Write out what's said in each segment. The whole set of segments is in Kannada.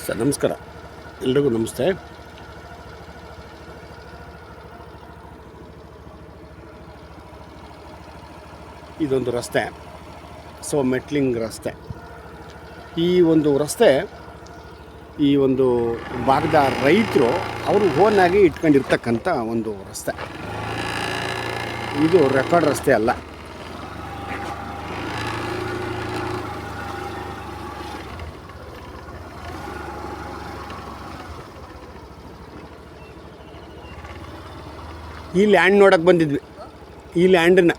ಸರ್ ನಮಸ್ಕಾರ, ಎಲ್ರಿಗೂ ನಮಸ್ತೆ. ಇದೊಂದು ರಸ್ತೆ, ಮೆಟ್ಲಿಂಗ್ ರಸ್ತೆ. ಈ ಒಂದು ರಸ್ತೆ ಈ ಒಂದು ಭಾಗದ ರೈತರು ಅವರು ಓನಾಗಿ ಇಟ್ಕೊಂಡಿರ್ತಕ್ಕಂಥ ಒಂದು ರಸ್ತೆ. ಇದು ರೆಕಾರ್ಡ್ ರಸ್ತೆ ಅಲ್ಲ. ಈ ಲ್ಯಾಂಡ್ ನೋಡೋಕ್ಕೆ ಬಂದಿದ್ವಿ. ಈ ಲ್ಯಾಂಡನ್ನು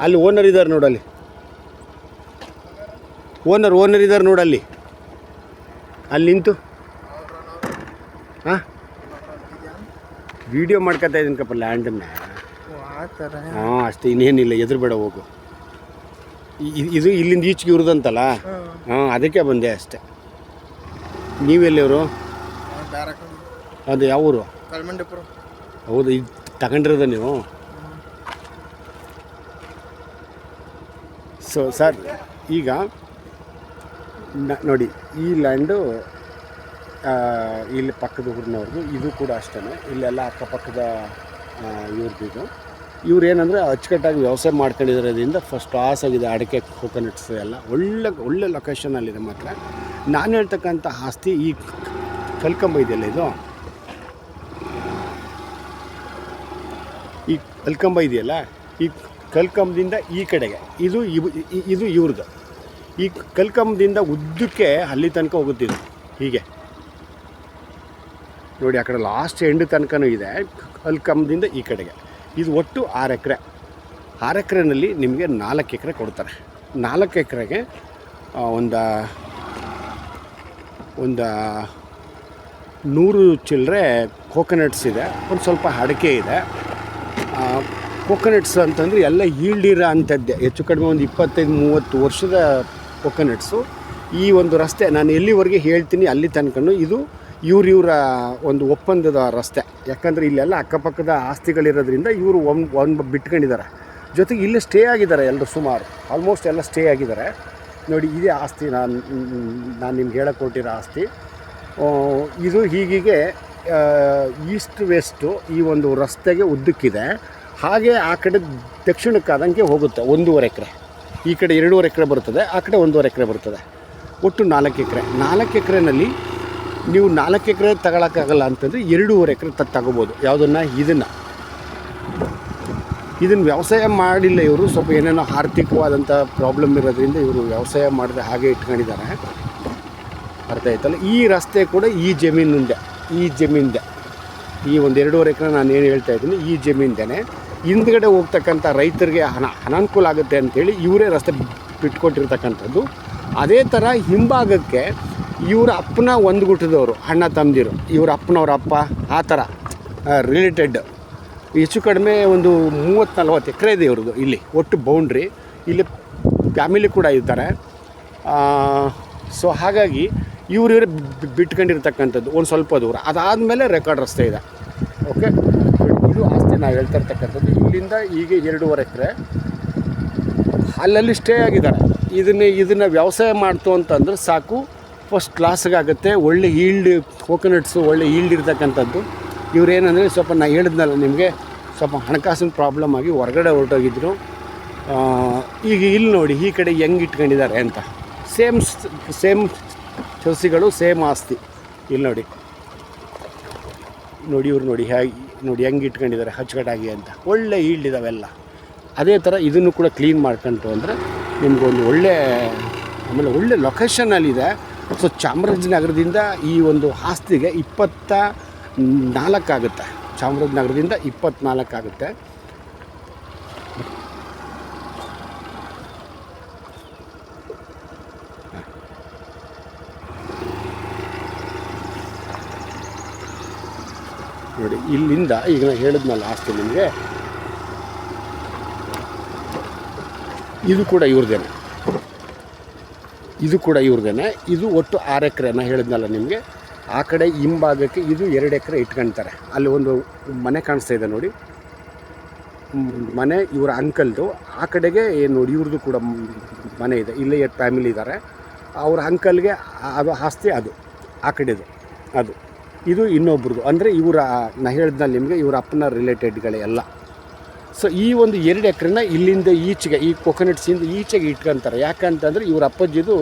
ಅಲ್ಲಿ ಓನರ್ ಇದ್ದಾರೆ ನೋಡಲ್ಲಿ, ಓನರ್ ಇದ್ದಾರೆ ನೋಡಲ್ಲಿ, ಅಲ್ಲಿ ನಿಂತು ಹಾಂ ವಿಡಿಯೋ ಮಾಡ್ಕೊತಾ ಇದ್ದೀನಿ ಕಪ್ಪ ಲ್ಯಾಂಡನ್ನು. ಹಾಂ ಅಷ್ಟೇ, ಇನ್ನೇನಿಲ್ಲ, ಎದುರುಬೇಡ ಹೋಗು. ಇದು ಇಲ್ಲಿಂದ ಈಚೆಗೆ ಇವ್ರದಂತಲ್ಲ, ಹಾಂ ಅದಕ್ಕೆ ಬಂದೆ ಅಷ್ಟೇ. ನೀವೆಲ್ಲಿಯವರು? ಅದು ಯಾವ ಊರು? ಹೌದು, ಇದು ತಗೊಂಡಿರೋದ ನೀವು? ಸರ್ ಈಗ ನೋಡಿ, ಈ ಲ್ಯಾಂಡು ಇಲ್ಲಿ ಪಕ್ಕದ ಊರಿನವ್ರದ್ದು, ಇದು ಕೂಡ ಅಷ್ಟೇ. ಇಲ್ಲೆಲ್ಲ ಅಕ್ಕಪಕ್ಕದ ಇವ್ರದ್ದು. ಇವ್ರು ಏನಂದರೆ ಅಚ್ಚುಕಟ್ಟಾಗಿ ವ್ಯವಸಾಯ ಮಾಡ್ಕೊಂಡಿರೋದ್ರಿಂದ ಫಸ್ಟ್ ಕ್ಲಾಸ್ ಆಗಿದೆ. ಅಡಿಕೆ, ಕೋಕೋನಟ್ಸ್ ಎಲ್ಲ ಒಳ್ಳೆ ಲೊಕೇಶನಲ್ಲಿದೆ. ಮಾತ್ರ ನಾನು ಹೇಳ್ತಕ್ಕಂಥ ಆಸ್ತಿ ಈ ಕಲ್ಕಂಬ ಇದೆಯಲ್ಲ, ಈ ಕಲ್ಕಂಬ ಇದೆಯಲ್ಲ, ಈ ಕಲ್ಕಂಬದಿಂದ ಈ ಕಡೆಗೆ ಇದು ಇವ್ರದ್ದು. ಈ ಕಲ್ಕಂಬದಿಂದ ಉದ್ದಕ್ಕೆ ಅಲ್ಲಿ ತನಕ ಹೋಗುತ್ತಿದ್ದು ಹೀಗೆ ನೋಡಿ. ಆ ಕಡೆ ಲಾಸ್ಟ್ ಎಂಡ್ ತನಕನೂ ಇದೆ. ಕಲ್ಕಂಬದಿಂದ ಈ ಕಡೆಗೆ ಇದು ಒಟ್ಟು 6 ಎಕರೆ. 6 ಎಕರೆನಲ್ಲಿ ನಿಮಗೆ 4 ಎಕರೆ ಕೊಡ್ತಾರೆ. 4 ಎಕರೆಗೆ ಒಂದು 100 ಚಿಲ್ಲರೆ ಕೋಕೋನಟ್ಸ್ ಇದೆ, ಒಂದು ಸ್ವಲ್ಪ ಅಡಿಕೆ ಇದೆ. ಕೋಕೋನಟ್ಸ್ ಅಂತಂದರೆ ಎಲ್ಲ ಈಲ್ಡಿರೋ ಅಂಥದ್ದೇ, ಹೆಚ್ಚು ಕಡಿಮೆ ಒಂದು 25-30 ವರ್ಷದ ಕೋಕೋನಟ್ಸು. ಈ ಒಂದು ರಸ್ತೆ ನಾನು ಎಲ್ಲಿವರೆಗೆ ಹೇಳ್ತೀನಿ ಅಲ್ಲಿ ತನಕನೂ ಇದು ಇವರ ಒಂದು ಒಪ್ಪಂದದ ರಸ್ತೆ. ಯಾಕಂದರೆ ಇಲ್ಲೆಲ್ಲ ಅಕ್ಕಪಕ್ಕದ ಆಸ್ತಿಗಳಿರೋದ್ರಿಂದ ಇವರು ಒಂದು ಬಿಟ್ಕೊಂಡಿದ್ದಾರೆ. ಜೊತೆಗೆ ಇಲ್ಲೇ ಸ್ಟೇ ಆಗಿದ್ದಾರೆ ಎಲ್ಲರೂ, ಸುಮಾರು ಆಲ್ಮೋಸ್ಟ್ ಎಲ್ಲ ಸ್ಟೇ ಆಗಿದ್ದಾರೆ. ನೋಡಿ, ಇದೇ ಆಸ್ತಿ ನಾನು ನಿಮ್ಗೆ ಹೇಳಕ್ಕೆ ಕೊಟ್ಟಿರೋ ಆಸ್ತಿ. ಇದು ಹೀಗೆ ಈಸ್ಟ್ ವೆಸ್ಟು ಈ ಒಂದು ರಸ್ತೆಗೆ ಉದ್ದಕ್ಕಿದೆ. ಹಾಗೆ ಆ ಕಡೆ ದಕ್ಷಿಣಕ್ಕಾದಂಗೆ ಹೋಗುತ್ತೆ. 1.5 ಎಕರೆ ಈ ಕಡೆ, 2.5 ಎಕರೆ ಬರ್ತದೆ, ಆ ಕಡೆ 1.5 ಎಕರೆ ಬರ್ತದೆ. ಒಟ್ಟು 4 ಎಕರೆ. 4 ಎಕರೆನಲ್ಲಿ ನೀವು 4 ಎಕರೆ ತಗೊಳಕ್ಕಾಗಲ್ಲ ಅಂತಂದರೆ 2.5 ಎಕರೆ ತಗೋಬೋದು. ಯಾವುದನ್ನು? ಇದನ್ನು ವ್ಯವಸಾಯ ಮಾಡಿಲ್ಲ ಇವರು. ಸ್ವಲ್ಪ ಏನೇನೋ ಆರ್ಥಿಕವಾದಂಥ ಪ್ರಾಬ್ಲಮ್ ಇರೋದ್ರಿಂದ ಇವರು ವ್ಯವಸಾಯ ಮಾಡದೆ ಹಾಗೆ ಇಟ್ಕೊಂಡಿದ್ದಾರೆ. ಅರ್ಥ ಆಯ್ತಲ್ಲ? ಈ ರಸ್ತೆ ಕೂಡ ಈ ಜಮೀನಿಂದೆ ಈ ಒಂದು 2.5 ಎಕರೆ ನಾನು ಏನು ಹೇಳ್ತಾ ಇದ್ದೀನಿ, ಈ ಜಮೀನ್ದೇ. ಹಿಂದ್ಗಡೆ ಹೋಗ್ತಕ್ಕಂಥ ರೈತರಿಗೆ ಅನಾನುಕೂಲ ಆಗುತ್ತೆ ಅಂಥೇಳಿ ಇವರೇ ರಸ್ತೆ ಬಿಟ್ಕೊಟ್ಟಿರ್ತಕ್ಕಂಥದ್ದು. ಅದೇ ಥರ ಹಿಂಭಾಗಕ್ಕೆ ಇವರ ಅಪ್ಪನ ಒಂದು ಗುಟ್ಟದವರು, ಅಣ್ಣ ತಮ್ಮದಿರು, ಇವರ ಅಪ್ಪನವ್ರ ಅಪ್ಪ, ಆ ಥರ ರಿಲೇಟೆಡ್ ಹೆಚ್ಚು ಕಡಿಮೆ ಒಂದು 30-40 ಎಕರೆ ಇದೆ ಇವ್ರದ್ದು. ಇಲ್ಲಿ ಒಟ್ಟು ಬೌಂಡ್ರಿ, ಇಲ್ಲಿ ಫ್ಯಾಮಿಲಿ ಕೂಡ ಇರ್ತಾರೆ. ಹಾಗಾಗಿ ಇವರೇ ಬಿಟ್ಕೊಂಡಿರ್ತಕ್ಕಂಥದ್ದು ಒಂದು ಸ್ವಲ್ಪ ದೂರ. ಅದಾದಮೇಲೆ ರೆಕಾರ್ಡ್ ರಸ್ತೆ ಇದೆ. ಓಕೆ, ಇದು ಆಸ್ತಿ ನಾವು ಹೇಳ್ತಾ ಇರ್ತಕ್ಕಂಥದ್ದು. ಇಲ್ಲಿಂದ ಈಗ 2.5 ಎಕರೆ ಅಲ್ಲಲ್ಲಿ ಸ್ಟೇ ಆಗಿದ್ದಾರೆ. ಇದನ್ನು ವ್ಯವಸಾಯ ಮಾಡ್ತು ಅಂತಂದ್ರೆ ಸಾಕು, ಫಸ್ಟ್ ಕ್ಲಾಸ್ಗಾಗುತ್ತೆ. ಒಳ್ಳೆ ಈಲ್ಡ್ ಕೋಕೋನಟ್ಸು, ಒಳ್ಳೆ ಈಲ್ಡ್ ಇರ್ತಕ್ಕಂಥದ್ದು. ಇವರೇನಂದರೆ ಸ್ವಲ್ಪ ನಾನು ಹೇಳಿದ್ನಲ್ಲ ನಿಮಗೆ, ಸ್ವಲ್ಪ ಹಣಕಾಸಿನ ಪ್ರಾಬ್ಲಮ್ ಆಗಿ ಹೊರಗಡೆ ಹೊರಟೋಗಿದ್ರು. ಈಗ ಇಲ್ಲಿ ನೋಡಿ, ಈ ಕಡೆ ಹೆಂಗೆ ಇಟ್ಕೊಂಡಿದ್ದಾರೆ ಅಂತ. ಸೇಮ್ ಸಸಿಗಳು, ಸೇಮ್ ಆಸ್ತಿ. ಇಲ್ಲಿ ನೋಡಿ ಇವ್ರು ನೋಡಿ ಹೆಂಗೆ ಇಟ್ಕೊಂಡಿದ್ದಾರೆ ಅಚ್ಚುಕಟ್ಟಾಗಿ ಅಂತ. ಒಳ್ಳೆ ಈಲ್ಡ್ ಇದ್ದಾವೆಲ್ಲ. ಅದೇ ಥರ ಇದನ್ನು ಕೂಡ ಕ್ಲೀನ್ ಮಾಡ್ಕೊಂತು ಅಂದರೆ ನಿಮಗೊಂದು ಆಮೇಲೆ ಒಳ್ಳೆ ಲೊಕೇಶನಲ್ಲಿದೆ. ಚಾಮರಾಜನಗರದಿಂದ ಈ ಒಂದು ಆಸ್ತಿಗೆ 24 ಆಗುತ್ತೆ. ಚಾಮರಾಜನಗರದಿಂದ 24 ಆಗುತ್ತೆ. ನೋಡಿ, ಇಲ್ಲಿಂದ ಈಗ ನಾನು ಹೇಳಿದ್ನಲ್ಲ ಆಸ್ತಿ ನಿಮಗೆ, ಇದು ಕೂಡ ಇವ್ರದ್ದೇನೆ. ಇದು ಒಟ್ಟು 6 ಎಕರೆ. ನಾನು ಹೇಳಿದ್ನಲ್ಲ ನಿಮಗೆ, ಆ ಕಡೆ ಹಿಂಭಾಗಕ್ಕೆ ಇದು 2 ಎಕರೆ ಇಟ್ಕೊಳ್ತಾರೆ. ಅಲ್ಲಿ ಒಂದು ಮನೆ ಕಾಣಿಸ್ತಾ ಇದೆ ನೋಡಿ, ಮನೆ ಇವರ ಅಂಕಲ್ದು. ಆ ಕಡೆಗೆ ಏನು ನೋಡಿ ಇವ್ರದ್ದು ಕೂಡ ಮನೆ ಇದೆ. ಇಲ್ಲೇ 8 ಫ್ಯಾಮಿಲಿ ಇದ್ದಾರೆ. ಅವ್ರ ಅಂಕಲ್ಗೆ ಅದು ಆಸ್ತಿ, ಅದು ಆ ಕಡೆದು ಅದು. ಇದು ಇನ್ನೊಬ್ರದ್ದು, ಅಂದರೆ ಇವರ ನಾ ಹೇಳಿದ್ನಲ್ಲಿ ನಿಮಗೆ ಇವ್ರ ಅಪ್ಪನ ರಿಲೇಟೆಡ್ಗಳೇ ಎಲ್ಲ. ಸೊ ಈ ಒಂದು 2 ಎಕರೆನ ಇಲ್ಲಿಂದ ಈಚೆಗೆ, ಈ ಕೊಕೊನಟ್ಸಿಂದ ಈಚೆಗೆ ಇಟ್ಕೊತಾರೆ. ಯಾಕಂತಂದರೆ ಇವ್ರ ಅಪ್ಪಾಜಿದು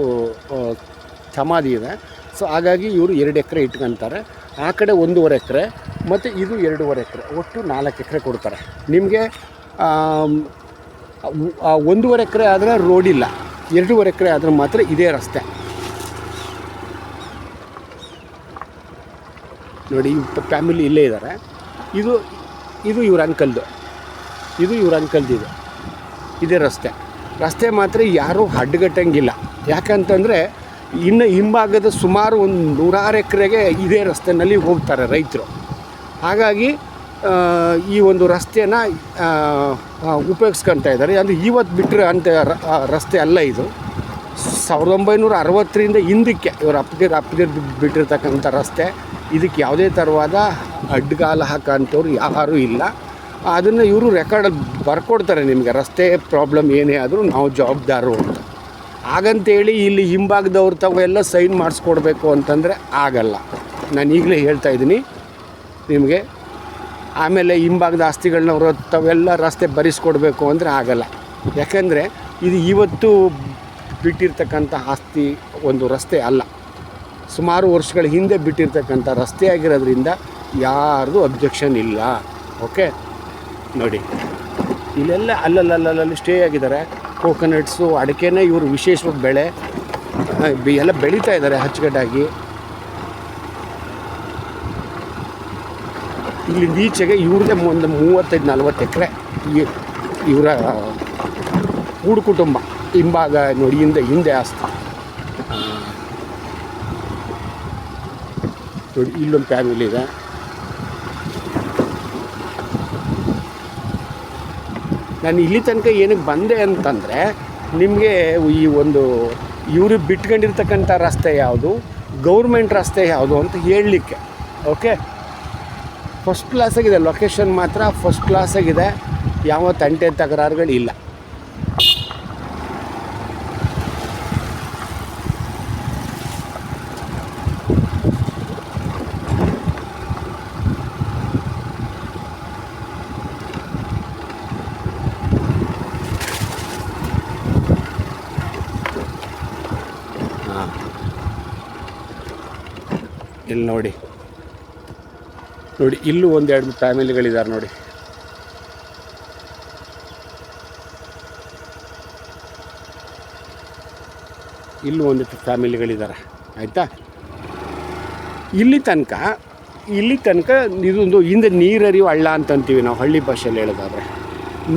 ಸಮಾಧಿ ಇದೆ. ಸೊ ಹಾಗಾಗಿ ಇವರು 2 ಎಕರೆ ಇಟ್ಕೊತಾರೆ. ಆ ಕಡೆ 1.5 ಎಕರೆ ಮತ್ತು ಇದು 2.5 ಎಕರೆ, ಒಟ್ಟು 4 ಎಕರೆ ಕೊಡ್ತಾರೆ ನಿಮಗೆ. 1.5 ಎಕರೆ ಆದರೆ ರೋಡಿಲ್ಲ, 2.5 ಎಕರೆ ಆದರೆ ಮಾತ್ರ ಇದೇ ರಸ್ತೆ. ನೋಡಿ ಫ್ಯಾಮಿಲಿ ಇಲ್ಲೇ ಇದ್ದಾರೆ. ಇದು ಇವ್ರ ಅಂಕಲ್ದು, ಇದು ಇವ್ರ ಅಂಕಲ್ದಿದೆ. ಇದೇ ರಸ್ತೆ ಮಾತ್ರ ಯಾರೂ ಅಡ್ಡಗಟ್ಟಂಗಿಲ್ಲ. ಯಾಕಂತಂದರೆ ಇನ್ನು ಹಿಂಭಾಗದ ಸುಮಾರು ಒಂದು 100 ಎಕರೆಗೆ ಇದೇ ರಸ್ತೆಯಲ್ಲಿ ಹೋಗ್ತಾರೆ ರೈತರು. ಹಾಗಾಗಿ ಈ ಒಂದು ರಸ್ತೆನ ಉಪಯೋಗಿಸ್ಕೊಳ್ತಾ ಇದ್ದಾರೆ. ಅದು ಇವತ್ತು ಬಿಟ್ಟರೆ ಅಂತ ರಸ್ತೆ ಅಲ್ಲ ಇದು. 1960ರಿಂದ ಹಿಂದಕ್ಕೆ ಇವರು ಅಪ್ಪಗೆ ಬಿಟ್ಟಿರ್ತಕ್ಕಂಥ ರಸ್ತೆ. ಇದಕ್ಕೆ ಯಾವುದೇ ಥರವಾದ ಅಡ್ಡಗಾಲ ಹಾಕೋಂಥವ್ರು ಯಾರೂ ಇಲ್ಲ. ಅದನ್ನು ಇವರು ರೆಕಾರ್ಡಲ್ಲಿ ಬರ್ಕೊಡ್ತಾರೆ ನಿಮಗೆ, ರಸ್ತೆ ಪ್ರಾಬ್ಲಮ್ ಏನೇ ಆದರೂ ನಾವು ಜವಾಬ್ದಾರರು ಅಂತ. ಹಾಗಂತೇಳಿ ಇಲ್ಲಿ ಹಿಂಭಾಗದವ್ರು ತಾವೆಲ್ಲ ಸೈನ್ ಮಾಡಿಸ್ಕೊಡ್ಬೇಕು ಅಂತಂದರೆ ಆಗಲ್ಲ. ನಾನು ಈಗಲೇ ಹೇಳ್ತಾಯಿದ್ದೀನಿ ನಿಮಗೆ. ಆಮೇಲೆ ಹಿಂಭಾಗದ ಆಸ್ತಿಗಳನ್ನವರು ತಾವೆಲ್ಲ ರಸ್ತೆ ಬರೆಸ್ಕೊಡ್ಬೇಕು ಅಂದರೆ ಆಗಲ್ಲ. ಯಾಕೆಂದರೆ ಇದು ಇವತ್ತು ಬಿಟ್ಟಿರ್ತಕ್ಕಂಥ ಆಸ್ತಿ ಒಂದು ರಸ್ತೆ ಅಲ್ಲ, ಸುಮಾರು ವರ್ಷಗಳ ಹಿಂದೆ ಬಿಟ್ಟಿರ್ತಕ್ಕಂಥ ರಸ್ತೆ ಆಗಿರೋದ್ರಿಂದ ಯಾರ್ದು ಅಬ್ಜೆಕ್ಷನ್ ಇಲ್ಲ. ಓಕೆ, ನೋಡಿ ಇಲ್ಲೆಲ್ಲ ಅಲ್ಲಲ್ಲಿ ಸ್ಟೇ ಆಗಿದ್ದಾರೆ. ಕೋಕೋನಟ್ಸು, ಅಡಿಕೆನೇ ಇವರು ವಿಶೇಷವಾಗಿ ಬೆಳೆ ಎಲ್ಲ ಬೆಳೀತಾ ಇದ್ದಾರೆ ಅಚ್ಚುಕಟ್ಟಾಗಿ. ಇಲ್ಲಿಂದ ಈಚೆಗೆ ಇವ್ರದ್ದೇ ಒಂದು 35-40 ಎಕರೆ ಇವರ ಕೂಡು ಕುಟುಂಬ. ಹಿಂಭಾಗ ನೋಡಿ ಹಿಂದೆ ಆಸ್ತಿ ನೋಡಿ. ಇಲ್ಲೊಂದು ಫ್ಯಾಮಿಲಿ ಇದೆ. ನಾನು ಇಲ್ಲಿ ತನಕ ಏನಕ್ಕೆ ಬಂದೆ ಅಂತಂದರೆ ನಿಮಗೆ ಈ ಒಂದು ಇವರು ಬಿಟ್ಕೊಂಡಿರ್ತಕ್ಕಂಥ ರಸ್ತೆ ಯಾವುದು, ಗೌರ್ಮೆಂಟ್ ರಸ್ತೆ ಯಾವುದು ಅಂತ ಹೇಳಲಿಕ್ಕೆ. ಓಕೆ, ಫಸ್ಟ್ ಕ್ಲಾಸಾಗಿದೆ, ಲೊಕೇಶನ್ ಮಾತ್ರ ಫಸ್ಟ್ ಕ್ಲಾಸಾಗಿದೆ, ಯಾವ ತಂಟೆ ತಕರಾರುಗಳಿಲ್ಲ. ಇಲ್ಲಿ ನೋಡಿ ಇಲ್ಲೂ 1-2 ಫ್ಯಾಮಿಲಿಗಳಿದ್ದಾರೆ ನೋಡಿ. ಇಲ್ಲೂ ಒಂದಿಷ್ಟು ಫ್ಯಾಮಿಲಿಗಳಿದ್ದಾರೆ. ಆಯಿತಾ, ಇಲ್ಲಿ ತನಕ ಇದೊಂದು ಹಿಂದೆ ನೀರರಿಯುವ ಹಳ್ಳ ಅಂತಂತೀವಿ ನಾವು ಹಳ್ಳಿ ಭಾಷೆಯಲ್ಲಿ ಹೇಳೋದಾದರೆ.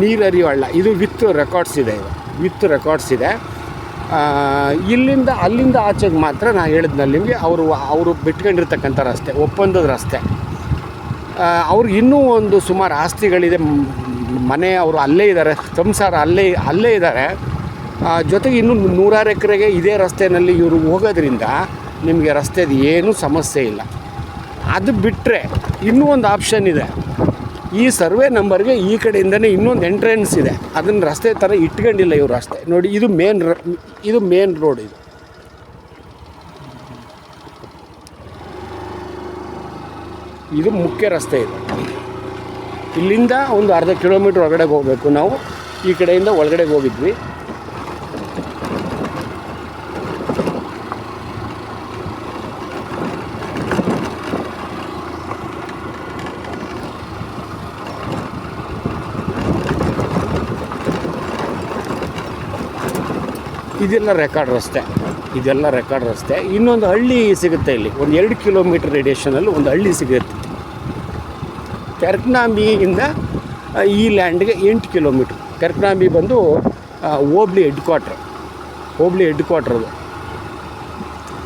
ನೀರರಿಯುವ ಹಳ್ಳ ಇದು ವಿತ್ ರೆಕಾರ್ಡ್ಸ್ ಇದೆ. ಅಲ್ಲಿಂದ ಆಚೆಗೆ ಮಾತ್ರ ನಾನು ಹೇಳಿದ್ನಲ್ಲಿ ನಿಮಗೆ ಅವರು ಬಿಟ್ಕೊಂಡಿರ್ತಕ್ಕಂಥ ರಸ್ತೆ, ಒಪ್ಪಂದದ ರಸ್ತೆ. ಅವ್ರಿಗೆ ಇನ್ನೂ ಒಂದು ಸುಮಾರು ಆಸ್ತಿಗಳಿದೆ, ಮನೆ ಅವರು ಅಲ್ಲೇ ಇದ್ದಾರೆ, ಸಂಸಾರ ಅಲ್ಲೇ ಇದ್ದಾರೆ. ಜೊತೆಗೆ ಇನ್ನೂ 100 ಎಕರೆಗೆ ಇದೇ ರಸ್ತೆಯಲ್ಲಿ ಇವರು ಹೋಗೋದ್ರಿಂದ ನಿಮಗೆ ರಸ್ತೆದು ಏನೂ ಸಮಸ್ಯೆ ಇಲ್ಲ. ಅದು ಬಿಟ್ಟರೆ ಇನ್ನೂ ಒಂದು ಆಪ್ಷನ್ ಇದೆ. ಈ ಸರ್ವೆ ನಂಬರ್ಗೆ ಈ ಕಡೆಯಿಂದನೇ ಇನ್ನೊಂದು ಎಂಟ್ರೆನ್ಸ್ ಇದೆ. ಅದನ್ನು ರಸ್ತೆ ಥರ ಇಟ್ಕೊಂಡಿಲ್ಲ ಇವರು ರಸ್ತೆ. ನೋಡಿ ಇದು ಮೇನ್ ರೋಡ್. ಇದು ಮುಖ್ಯ ರಸ್ತೆ. ಇಲ್ಲಿಂದ ಒಂದು ಅರ್ಧ ಕಿಲೋಮೀಟ್ರ್ ಹೊರಗಡೆ ಹೋಗಬೇಕು ನಾವು. ಈ ಕಡೆಯಿಂದ ಒಳಗಡೆ ಹೋಗಿದ್ವಿ. ಇದೆಲ್ಲ ರೆಕಾರ್ಡ್ ರಸ್ತೆ. ಇನ್ನೊಂದು ಹಳ್ಳಿ ಸಿಗುತ್ತೆ ಇಲ್ಲಿ, ಒಂದು 2 ಕಿಲೋಮೀಟ್ರ್ ರೇಡಿಯೇಷನಲ್ಲಿ ಒಂದು ಹಳ್ಳಿ ಸಿಗುತ್ತೆ. ತೆರಕನಾಂಬಿಯಿಂದ ಈ ಲ್ಯಾಂಡ್ಗೆ 8 ಕಿಲೋಮೀಟ್ರ್. ತೆರಕನಾಂಬಿ ಬಂದು ಹೋಬ್ಳಿ ಹೆಡ್ ಕ್ವಾರ್ಟ್ರ್ ಅದು.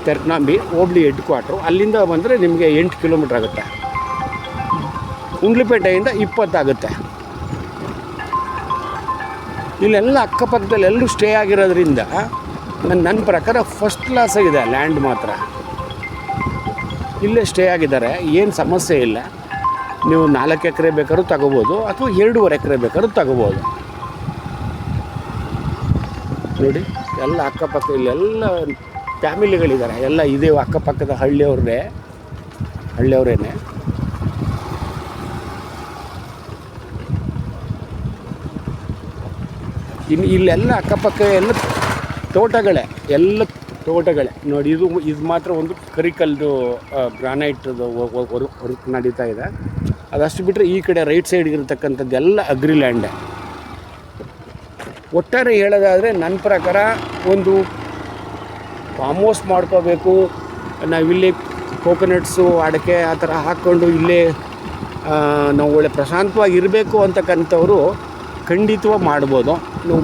ತೆರಕನಾಂಬಿ ಹೋಬ್ಳಿ ಹೆಡ್ ಕ್ವಾರ್ಟ್ರು. ಅಲ್ಲಿಂದ ಬಂದರೆ ನಿಮಗೆ 8 ಕಿಲೋಮೀಟ್ರ್ ಆಗುತ್ತೆ. ಉಂಡ್ಲಿಪೇಟೆಯಿಂದ 20 ಆಗುತ್ತೆ. ಇಲ್ಲೆಲ್ಲ ಅಕ್ಕಪಕ್ಕದಲ್ಲಿ ಎಲ್ಲರೂ ಸ್ಟೇ ಆಗಿರೋದ್ರಿಂದ ನನ್ನ ಪ್ರಕಾರ ಫಸ್ಟ್ ಕ್ಲಾಸ್ ಆಗಿದೆ ಲ್ಯಾಂಡ್ ಮಾತ್ರ. ಇಲ್ಲೇ ಸ್ಟೇ ಆಗಿದ್ದಾರೆ, ಏನು ಸಮಸ್ಯೆ ಇಲ್ಲ. ನೀವು 4 ಎಕರೆ ಬೇಕಾದ್ರೂ ತಗೋಬೋದು, ಅಥವಾ 2.5 ಎಕರೆ ಬೇಕಾದ್ರೂ ತಗೋಬೋದು. ನೋಡಿ ಎಲ್ಲ ಅಕ್ಕಪಕ್ಕ ಇಲ್ಲೆಲ್ಲ ಫ್ಯಾಮಿಲಿಗಳಿದ್ದಾರೆ, ಎಲ್ಲ ಇದೇ ಅಕ್ಕಪಕ್ಕದ ಹಳ್ಳಿಯವರೇ. ಇನ್ನು ಇಲ್ಲೆಲ್ಲ ಅಕ್ಕಪಕ್ಕ ಎಲ್ಲ ತೋಟಗಳೇ ನೋಡಿ. ಇದು ಮಾತ್ರ ಒಂದು ಕರಿಕಲ್ದು ಗ್ರಾನೈಟ್ದು ವರ್ಕ್ ನಡೀತಾ ಇದೆ. ಅದಷ್ಟು ಬಿಟ್ಟರೆ ಈ ಕಡೆ ರೈಟ್ ಸೈಡ್ಗೆ ಇರತಕ್ಕಂಥದ್ದೆಲ್ಲ ಅಗ್ರಿ ಲ್ಯಾಂಡೇ. ಒಟ್ಟಾರೆ ಹೇಳೋದಾದರೆ ನನ್ನ ಪ್ರಕಾರ ಒಂದು ಫಾರ್ಮ್ ಹೌಸ್ ಮಾಡ್ಕೋಬೇಕು, ನಾವಿಲ್ಲಿ ಕೋಕೋನಟ್ಸು ಅಡಿಕೆ ಆ ಥರ ಹಾಕ್ಕೊಂಡು ಇಲ್ಲೇ ನಾವು ಒಳ್ಳೆ ಪ್ರಶಾಂತವಾಗಿ ಇರಬೇಕು ಅಂತಕ್ಕಂಥವ್ರು ಖಂಡಿತವಾಗಿ ಮಾಡ್ಬೋದು. ನಾವು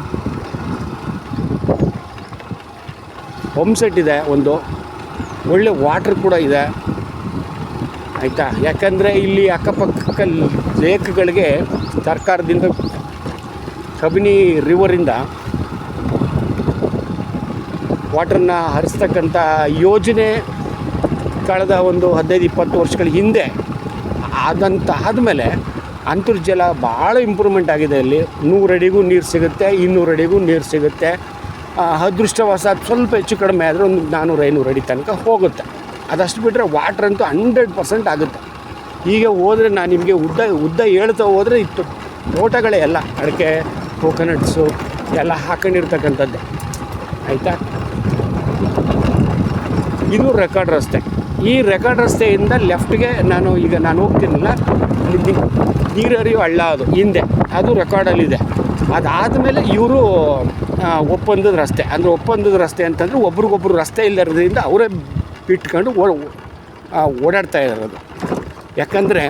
ಪಂಪ್ ಸೆಟ್ ಇದೆ, ಒಂದು ಒಳ್ಳೆ ವಾಟ್ರ್ ಕೂಡ ಇದೆ ಆಯಿತಾ. ಯಾಕಂದರೆ ಇಲ್ಲಿ ಅಕ್ಕಪಕ್ಕ ಲೇಕ್ಗಳಿಗೆ ಸರ್ಕಾರದಿಂದ ಕಬಿನಿ ರಿವರಿಂದ ವಾಟ್ರನ್ನ ಹರಿಸ್ತಕ್ಕಂಥ ಯೋಜನೆ ಕಳೆದ ಒಂದು 15-20 ವರ್ಷಗಳ ಹಿಂದೆ ಆದಮೇಲೆ ಅಂತರ್ಜಲ ಭಾಳ ಇಂಪ್ರೂವ್ಮೆಂಟ್ ಆಗಿದೆ. ಇಲ್ಲಿ 100 ಅಡಿಗೂ ನೀರು ಸಿಗುತ್ತೆ, 200 ಅಡಿಗೂ ನೀರು ಸಿಗುತ್ತೆ. ಅದೃಷ್ಟವಶಾತ್ ಸ್ವಲ್ಪ ಹೆಚ್ಚು ಕಡಿಮೆ ಆದರೆ ಒಂದು 400-500 ಅಡಿ ತನಕ ಹೋಗುತ್ತೆ. ಅದಷ್ಟು ಬಿಟ್ಟರೆ ವಾಟ್ರ್ ಅಂತೂ 100% ಆಗುತ್ತೆ. ಈಗ ಹೋದರೆ ನಾನು ನಿಮಗೆ ಉದ್ದ ಹೇಳ್ತಾ ಹೋದರೆ ಇತ್ತು ತೋಟಗಳೇ ಎಲ್ಲ ಅಡಿಕೆ ಕೋಕೋನಟ್ಸು ಎಲ್ಲ ಹಾಕೊಂಡಿರ್ತಕ್ಕಂಥದ್ದೇ ಆಯಿತಾ. ಇದು ರೆಕಾರ್ಡ್ ರಸ್ತೆ. ಈ ರೆಕಾರ್ಡ್ ರಸ್ತೆಯಿಂದ ಲೆಫ್ಟ್ಗೆ ನಾನು ಹೋಗ್ತೀನಿಲ್ಲ, ಅಲ್ಲಿ ನೀರು ಹರಿಯೋ ಹಳ್ಳ ಅದು ಹಿಂದೆ, ಅದು ರೆಕಾರ್ಡಲ್ಲಿದೆ. ಅದಾದಮೇಲೆ ಇವರು ಒಪ್ಪಂದದ ರಸ್ತೆ ಅಂತಂದರೆ ಒಬ್ರಿಗೊಬ್ರು ರಸ್ತೆ ಇಲ್ಲದ್ರಿಂದ ಅವರೇ ಬಿಟ್ಕೊಂಡು ಓಡಾಡ್ತಾ ಇರೋದು. ಯಾಕಂದರೆ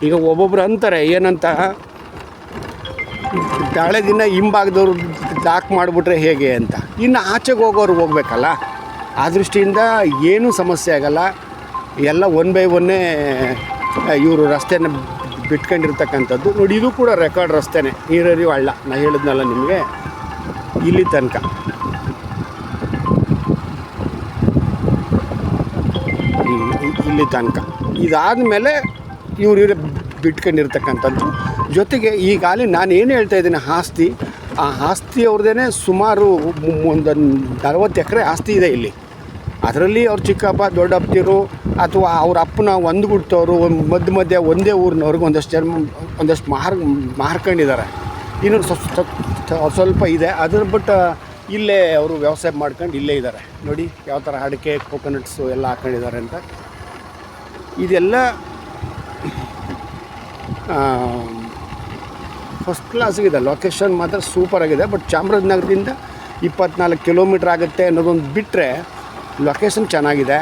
ಈಗ ಒಬ್ಬೊಬ್ರು ಅಂತಾರೆ ಏನಂತ, ನಾಳೆ ದಿನ ಹಿಂಭಾಗದವ್ರು ಲಾಕ್ ಮಾಡಿಬಿಟ್ರೆ ಹೇಗೆ ಅಂತ. ಇನ್ನು ಆಚೆಗೆ ಹೋಗೋರು ಹೋಗ್ಬೇಕಲ್ಲ, ಆ ದೃಷ್ಟಿಯಿಂದ ಏನೂ ಸಮಸ್ಯೆ ಆಗಲ್ಲ. ಎಲ್ಲ 1 by 1 ಇವರು ರಸ್ತೆನ ಬಿಟ್ಕೊಂಡಿರ್ತಕ್ಕಂಥದ್ದು ನೋಡಿ. ಇದು ಕೂಡ ರೆಕಾರ್ಡ್ ರಸ್ತೆನೇ, ನೀರರಿಯೋ ಹಳ್ಳ. ನಾನು ಹೇಳಿದ್ನಲ್ಲ ನಿಮಗೆ, ಇಲ್ಲಿ ತನಕ ಇದಾದ ಮೇಲೆ ಇವರೇ ಬಿಟ್ಕೊಂಡಿರ್ತಕ್ಕಂಥದ್ದು. ಜೊತೆಗೆ ಈಗಾಗಲೇ ನಾನು ಏನು ಹೇಳ್ತಾ ಇದ್ದೀನಿ, ಆ ಆಸ್ತಿ ಅವ್ರದ್ದೇ ಸುಮಾರು ಒಂದು 40 ಎಕರೆ ಆಸ್ತಿ ಇದೆ ಇಲ್ಲಿ. ಅದರಲ್ಲಿ ಅವ್ರ ಚಿಕ್ಕಪ್ಪ ದೊಡ್ಡಪ್ಪದಿರು ಅಥವಾ ಅವ್ರ ಅಪ್ಪನ ಹೊಂದ್ಬಿಟ್ಟವರು ಮಧ್ಯೆ ಒಂದೇ ಊರಿನವ್ರಿಗೆ ಒಂದಷ್ಟು ಮಾರ್ಕೊಂಡಿದ್ದಾರೆ. ಇನ್ನು ಸ್ವಲ್ಪ ಇದೆ, ಅದ್ರ ಬಿಟ್ಟು ಇಲ್ಲೇ ಅವರು ವ್ಯವಸಾಯ ಮಾಡ್ಕೊಂಡು ಇಲ್ಲೇ ಇದ್ದಾರೆ. ನೋಡಿ ಯಾವ ಥರ ಅಡಿಕೆ ಕೋಕೋನಟ್ಸು ಎಲ್ಲ ಹಾಕ್ಕೊಂಡಿದ್ದಾರೆ ಅಂತ. ಇದೆಲ್ಲ ಫಸ್ಟ್ ಕ್ಲಾಸಿಗಿದೆ. ಲೊಕೇಶನ್ ಮಾತ್ರ ಸೂಪರಾಗಿದೆ. ಬಟ್ ಚಾಮರಾಜನಗರದಿಂದ 24 ಕಿಲೋಮೀಟ್ರ್ ಆಗುತ್ತೆ ಅನ್ನೋದೊಂದು ಬಿಟ್ಟರೆ ಲೊಕೇಶನ್ ಚೆನ್ನಾಗಿದೆ.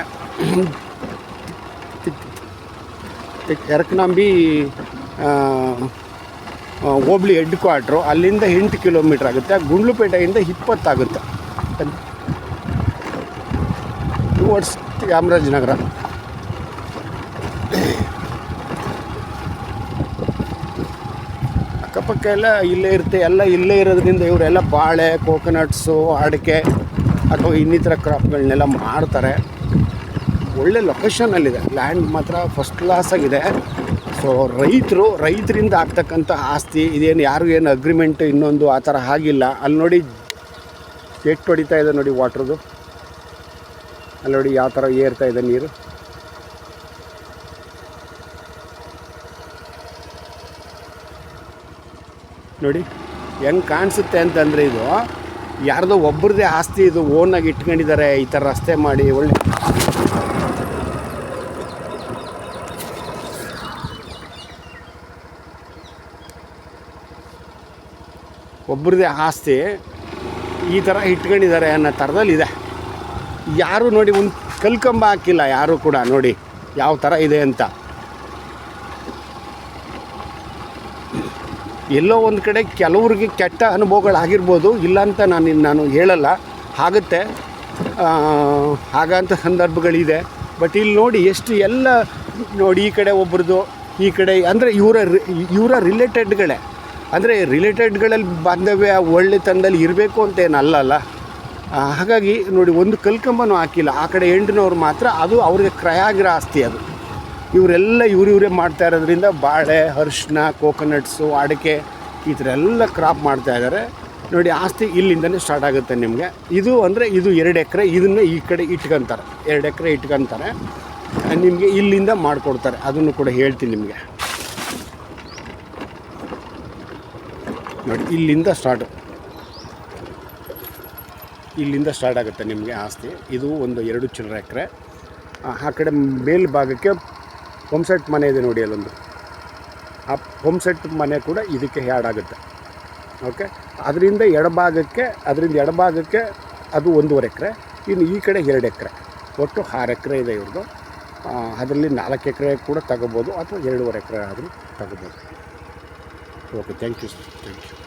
ಎರಕನಾಂಬಿ ಹೋಬಳಿ ಹೆಡ್ ಕ್ವಾರ್ಟ್ರು, ಅಲ್ಲಿಂದ 8 ಕಿಲೋಮೀಟ್ರ್ ಆಗುತ್ತೆ. ಗುಂಡ್ಲುಪೇಟೆಯಿಂದ 20 ಆಗುತ್ತೆ ಟುವರ್ಡ್ಸ್ ಚಾಮರಾಜನಗರ. ಅಕ್ಕಪಕ್ಕ ಎಲ್ಲ ಇಲ್ಲೇ ಇರುತ್ತೆ. ಎಲ್ಲ ಇಲ್ಲೇ ಇರೋದ್ರಿಂದ ಇವರೆಲ್ಲ ಬಾಳೆ, ಕೋಕೋನಟ್ಸು, ಅಡಿಕೆ ಅಥವಾ ಇನ್ನಿತರ ಕ್ರಾಪ್ಗಳನ್ನೆಲ್ಲ ಮಾಡ್ತಾರೆ. ಒಳ್ಳೆ ಲೊಕೇಶನಲ್ಲಿದೆ. ಲ್ಯಾಂಡ್ ಮಾತ್ರ ಫಸ್ಟ್ ಕ್ಲಾಸಾಗಿದೆ. ಸೊ ರೈತರಿಂದ ಆಗ್ತಕ್ಕಂಥ ಆಸ್ತಿ ಇದೇನು, ಯಾರು ಏನು ಅಗ್ರಿಮೆಂಟ್ ಇನ್ನೊಂದು ಆ ಥರ ಆಗಿಲ್ಲ. ಅಲ್ಲಿ ನೋಡಿ ಎಷ್ಟು ಹೊಡಿತಾ ಇದೆ ನೋಡಿ ವಾಟ್ರದು, ಅಲ್ಲಿ ನೋಡಿ ಯಾವ ಥರ ಏರ್ತಾ ಇದೆ ನೀರು. ನೋಡಿ ಹೆಂಗೆ ಕಾಣಿಸುತ್ತೆ ಅಂತಂದರೆ ಇದು ಯಾರ್ದೋ ಒಬ್ಬರದೇ ಆಸ್ತಿ, ಇದು ಓನಾಗಿ ಇಟ್ಕೊಂಡಿದ್ದಾರೆ ಈ ಥರ ರಸ್ತೆ ಮಾಡಿ. ಒಳ್ಳೆ ಒಬ್ಬರದೇ ಆಸ್ತಿ ಈ ಥರ ಇಟ್ಕೊಂಡಿದ್ದಾರೆ ಅನ್ನೋ ಥರದಲ್ಲಿದೆ. ಯಾರು ನೋಡಿ ಒಂದು ಕಲ್ಕಂಬ ಹಾಕಿಲ್ಲ ಯಾರು ಕೂಡ. ನೋಡಿ ಯಾವ ಥರ ಇದೆ ಅಂತ. ಎಲ್ಲೋ ಒಂದು ಕಡೆ ಕೆಲವ್ರಿಗೆ ಕೆಟ್ಟ ಅನುಭವಗಳಾಗಿರ್ಬೋದು, ಇಲ್ಲ ಅಂತ ನಾನು ಹೇಳಲ್ಲ, ಆಗುತ್ತೆ, ಹಾಗಂತ ಸಂದರ್ಭಗಳಿದೆ. ಬಟ್ ಇಲ್ಲಿ ನೋಡಿ ಎಷ್ಟು ಎಲ್ಲ ನೋಡಿ, ಈ ಕಡೆ ಒಬ್ರದ್ದು, ಈ ಕಡೆ ಅಂದರೆ ಇವರ ರಿಲೇಟೆಡ್ಗಳೇ, ಅಂದರೆ ರಿಲೇಟೆಡ್ಗಳಲ್ಲಿ ಬಾಂಧವ್ಯ ಒಳ್ಳೆತನದಲ್ಲಿ ಇರಬೇಕು ಅಂತ ಏನಲ್ಲ. ಹಾಗಾಗಿ ನೋಡಿ ಒಂದು ಕಲ್ಕಂಬನೂ ಹಾಕಿಲ್ಲ. ಆ ಕಡೆ ಹೆಂಡಿನವ್ರು ಮಾತ್ರ ಅದು ಅವ್ರಿಗೆ ಕ್ರಯ ಆಗಿರೋ ಆಸ್ತಿ ಅದು. ಇವರೆಲ್ಲ ಇವರೇ ಮಾಡ್ತಾ ಇರೋದ್ರಿಂದ ಬಾಳೆ, ಅರಿಶಿನ, ಕೋಕೋನಟ್ಸು, ಅಡಿಕೆ ಈ ಥರ ಎಲ್ಲ ಕ್ರಾಪ್ ಮಾಡ್ತಾಯಿದ್ದಾರೆ. ನೋಡಿ ಆಸ್ತಿ ಇಲ್ಲಿಂದನೇ ಸ್ಟಾರ್ಟ್ ಆಗುತ್ತೆ ನಿಮಗೆ. ಇದು ಅಂದರೆ ಇದು 2 ಎಕರೆ, ಇದನ್ನು ಈ ಕಡೆ ಇಟ್ಕೊತಾರೆ, 2 ಎಕರೆ ಇಟ್ಕೊತಾರೆ. ನಿಮಗೆ ಇಲ್ಲಿಂದ ಮಾಡಿಕೊಡ್ತಾರೆ, ಅದನ್ನು ಕೂಡ ಹೇಳ್ತೀನಿ ನಿಮಗೆ. ನೋಡಿ ಇಲ್ಲಿಂದ ಸ್ಟಾರ್ಟ್ ಆಗುತ್ತೆ ನಿಮಗೆ ಆಸ್ತಿ. ಇದು ಒಂದು 2 ಚಿಲ್ಲರೆ ಎಕರೆ. ಆ ಕಡೆ ಮೇಲ್ಭಾಗಕ್ಕೆ ಪಂಪ್ಸೆಟ್ ಮನೆ ಇದೆ ನೋಡಿ, ಅಲ್ಲೊಂದು ಆ ಪಂಪ್ಸೆಟ್ ಮನೆ ಕೂಡ ಇದಕ್ಕೆ ಆ್ಯಡ್ ಆಗುತ್ತೆ. ಓಕೆ, ಅದರಿಂದ ಎಡಭಾಗಕ್ಕೆ ಅದು 1.5 ಎಕರೆ, ಇನ್ನು ಈ ಕಡೆ 2 ಎಕರೆ, ಒಟ್ಟು 6 ಎಕರೆ ಇದೆ ಇವ್ರದ್ದು. ಅದರಲ್ಲಿ 4 ಎಕರೆ ಕೂಡ ತಗೋಬೋದು ಅಥವಾ 2.5 ಎಕರೆ ಆದರೂ ತಗೋಬೋದು. Okay, thank you sir, thank you.